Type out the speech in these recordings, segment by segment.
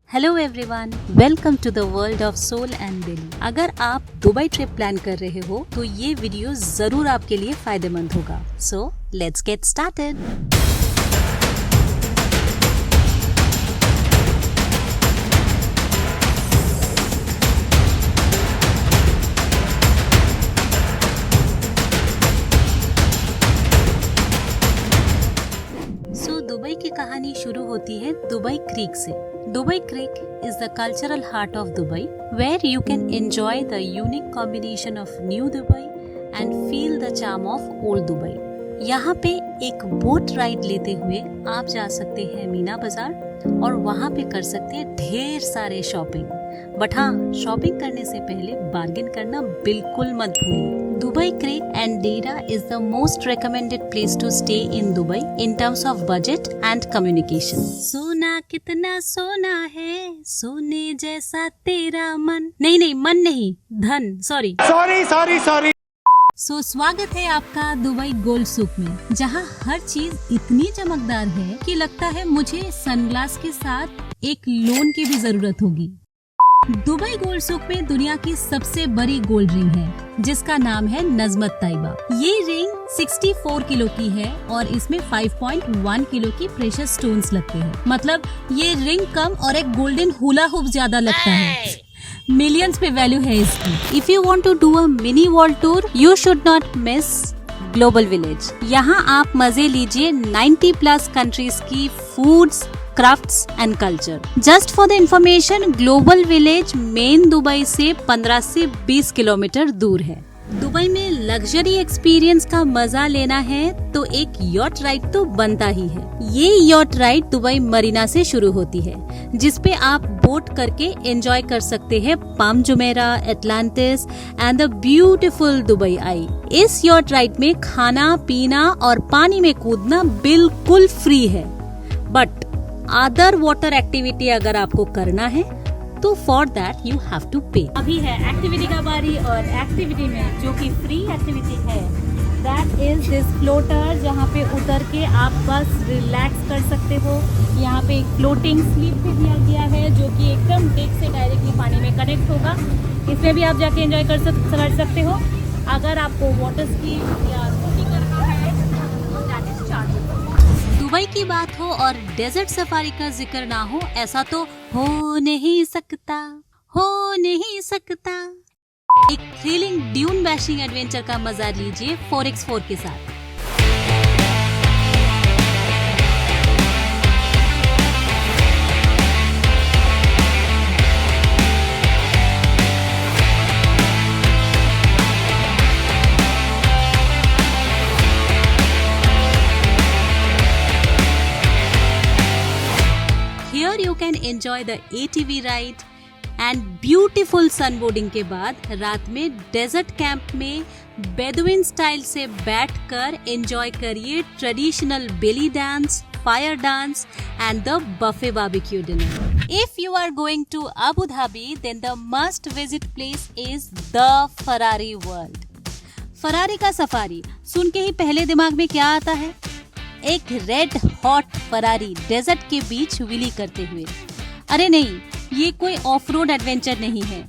Hello everyone, welcome to the world of soul and Dil. अगर आप Dubai trip plan कर रहे हो तो ये वीडियो जरूर आपके लिए फायदेमंद होगा। So let's get started. Dubai की कहानी शुरू होती है दुबई क्रीक से। Dubai creek is the cultural heart of Dubai, where you can enjoy the unique combination of New Dubai and feel the charm of Old Dubai. यहाँ पे एक boat ride लेते हुए आप जा सकते हैं मीना बाजार और वहाँ पे कर सकते हैं ढेर सारे शॉपिंग। बट हाँ, शॉपिंग करने से पहले बार्गेन करना बिल्कुल मत भूलिए। Dubai Creek and Deira is the most recommended place to stay in Dubai in terms of budget and communication. सोना कितना सोना है, सोने जैसा तेरा मन नहीं मन नहीं, धन। सॉरी। सो स्वागत है आपका दुबई गोल्ड सूक में, जहां हर चीज इतनी चमकदार है कि लगता है मुझे सनग्लास के साथ एक लोन की भी जरूरत होगी। दुबई गोल्ड सूक में दुनिया की सबसे बड़ी गोल्ड रिंग है, जिसका नाम है नजमत ताइबा। ये रिंग 64 किलो की है और इसमें 5.1 किलो की प्रेशियस स्टोन्स लगते हैं। मतलब ये रिंग कम और एक गोल्डन हुला हुप ज्यादा लगता है। मिलियंस पे वैल्यू है इसकी। If you want to do a mini world tour, you should not miss Global Village. यहाँ आप मजे लीजिए 90+ कंट्रीज की foods, crafts and culture. Just for the information, Global Village main Dubai से 15 से 20 किलोमीटर दूर है। दुबई में लग्जरी एक्सपीरियंस का मजा लेना है तो एक यॉट राइड तो बनता ही है। ये यॉट राइड दुबई मरीना से शुरू होती है, जिसपे आप बोट करके एंजॉय कर सकते हैं Palm Jumeirah, Atlantis and the beautiful Dubai आई। इस यॉट राइड में खाना पीना और पानी में कूदना बिल्कुल फ्री है, बट अदर वाटर एक्टिविटी अगर आपको करना है तो for that you have to pay. अभी है एक्टिविटी का बारी, और एक्टिविटी में जो कि फ्री एक्टिविटी है दैट इज दिस फ्लोटर, जहाँ पे उतर के आप बस रिलैक्स कर सकते हो। यहाँ पे एक फ्लोटिंग स्लीप भी दिया गया है, जो कि एकदम डेक से डायरेक्टली पानी में कनेक्ट होगा। इसमें भी आप जाके एंजॉय कर सकते हो। अगर आपको वाटर स्की या स्कूटी करना है तो दैट इज चार्जेबल। दुबई की बात हो और डेजर्ट सफारी का जिक्र ना हो, ऐसा तो हो नहीं सकता। एक थ्रिलिंग ड्यून बैशिंग एडवेंचर का मजा लीजिए 4x4 के साथ। Here you can enjoy the ATV ride and beautiful sunboarding के बाद रात में डेजर्ट कैंप में बेदुइन स्टाइल से बैठकर एंजॉय करिए traditional belly dance, fire dance and the buffet barbecue dinner. If you are going to Abu Dhabi, then the must visit place is the Ferrari World. Ferrari का safari सुन के ही पहले दिमाग में क्या आता है? एक रेड हॉट फरारी डेजर्ट के बीच व्हीली करते हुए। अरे नहीं, ये कोई ऑफ रोड एडवेंचर नहीं है,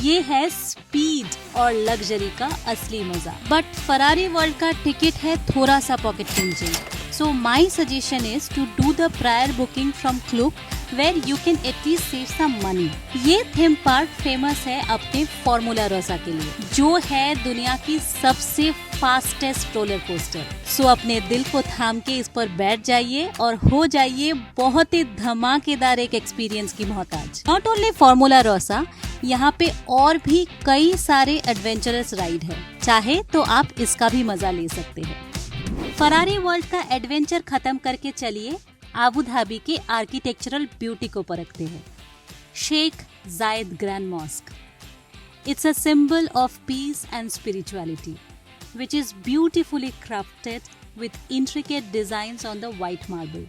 ये है स्पीड और लग्जरी का असली मजा। बट फरारी वर्ल्ड का टिकट है थोड़ा सा pocket friendly. So my suggestion is to do the prior booking from Klook, where you can at least save some money. ये थीम पार्क फेमस है अपने फॉर्मूला रोसा के लिए, जो है दुनिया की सबसे फास्टेस्ट रोलर कोस्टर। सो अपने दिल को थाम के इस पर बैठ जाइए और हो जाइए बहुत ही धमाकेदार एक एक्सपीरियंस की मोहताज। नॉट ओनली फॉर्मूला रोसा, यहाँ पे और भी कई सारे एडवेंचरस राइड है, चाहे तो आप इसका भी मजा ले सकते हैं। फरारी वर्ल्ड का एडवेंचर खत्म करके चलिए आबू धाबी के आर्किटेक्चरल ब्यूटी को परखते हैं। शेख जायद grand mask. It's a symbol of peace and spirituality, which is beautifully crafted with intricate designs on the white marble.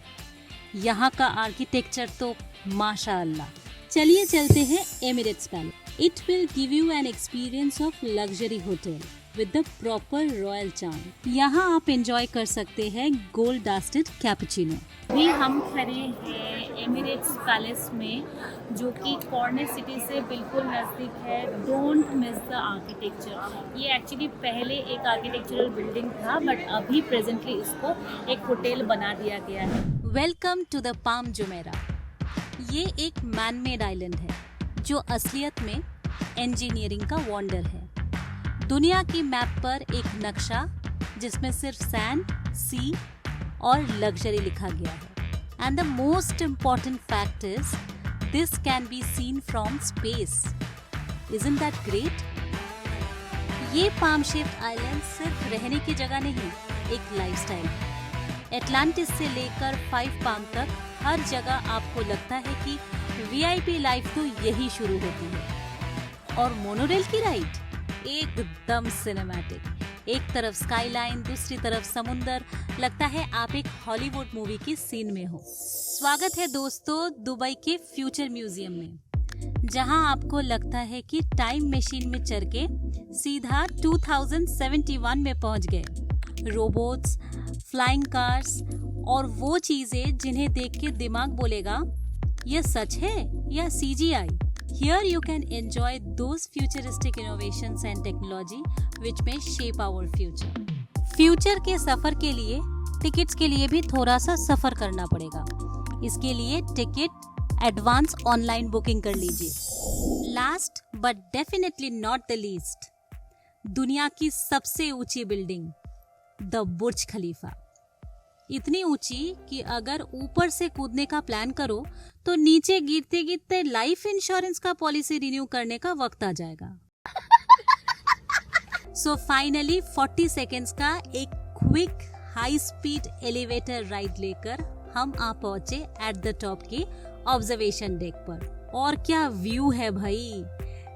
यहाँ का आर्किटेक्चर तो माशाअल्लाह। चलिए चलते हैं Emirates palace. It will give you an experience of luxury hotel. with the proper royal charm. यहाँ आप enjoy कर सकते हैं gold dusted cappuccino. अभी हम खड़े हैं एमिरेट्स पैलेस में, जो कि कॉर्नर सिटी से बिल्कुल नज़दीक है. Don't miss the architecture. ये एक्चुअली पहले एक आर्किटेक्चरल बिल्डिंग था, बट अभी प्रेजेंटली इसको एक होटल बना दिया गया है. Welcome to the Palm Jumeirah. ये एक मैन मेड आइलैंड है जो असलियत में इंजीनियरिंग का वंडर है. दुनिया की मैप पर एक नक्शा जिसमें सिर्फ सैंड, सी और लग्जरी लिखा गया है. And the most important fact is this can be seen from space. Isn't that great? ये पाम शेप्ड आइलैंड सिर्फ रहने की जगह नहीं, एक लाइफस्टाइल है. एटलांटिस से लेकर 5 पाम तक हर जगह आपको लगता है कि वीआईपी लाइफ तो यही शुरू होती है. और मोनोरेल की राइड एकदम सिनेमैटिक. एक तरफ स्काईलाइन, दूसरी तरफ समुंदर. लगता है आप एक हॉलीवुड मूवी की सीन में हो. स्वागत है दोस्तों दुबई के फ्यूचर म्यूजियम में, जहां आपको लगता है कि टाइम मशीन में चढ़ के सीधा 2071 में पहुंच गए. रोबोट्स, फ्लाइंग कार्स और वो चीजें जिन्हें देख के दिमाग बोलेगा ये सच है या CGI. Here you can enjoy those futuristic innovations and technology which may shape our future. Future के सफर के लिए टिकट्स के लिए भी थोड़ा सा सफर करना पड़ेगा. इसके लिए टिकट एडवांस ऑनलाइन बुकिंग कर लीजिए. Last but definitely not the least, दुनिया की सबसे ऊंची बिल्डिंग द बुर्ज खलीफा. इतनी ऊंची कि अगर ऊपर से कूदने का प्लान करो तो नीचे गिरते गिरते लाइफ इंश्योरेंस का पॉलिसी रिन्यू करने का वक्त आ जाएगा. सो फाइनली 40 सेकेंड्स का एक quick high speed elevator ride लेकर हम आ पहुंचे एट द टॉप के ऑब्जर्वेशन डेक पर. और क्या व्यू है भाई.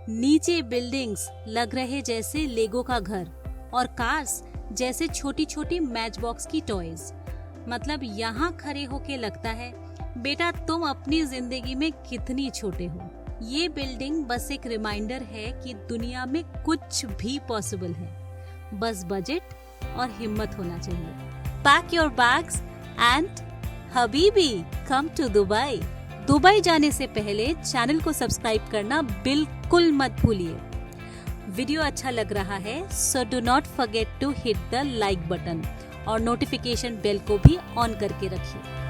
नीचे बिल्डिंग्स लग रहे जैसे लेगो का घर और कार्स जैसे छोटी छोटी मैच बॉक्स की टॉयज. मतलब यहाँ खड़े होके लगता है बेटा तुम अपनी जिंदगी में कितनी छोटे हो. ये बिल्डिंग बस एक रिमाइंडर है कि दुनिया में कुछ भी पॉसिबल है, बस बजट और हिम्मत होना चाहिए. पैक योर बैग्स एंड हबीबी कम टू दुबई. दुबई जाने से पहले चैनल को सब्सक्राइब करना बिल्कुल मत भूलिए. वीडियो अच्छा लग रहा है so do not forget to hit the like button और नोटिफिकेशन बेल को भी ऑन करके रखिए.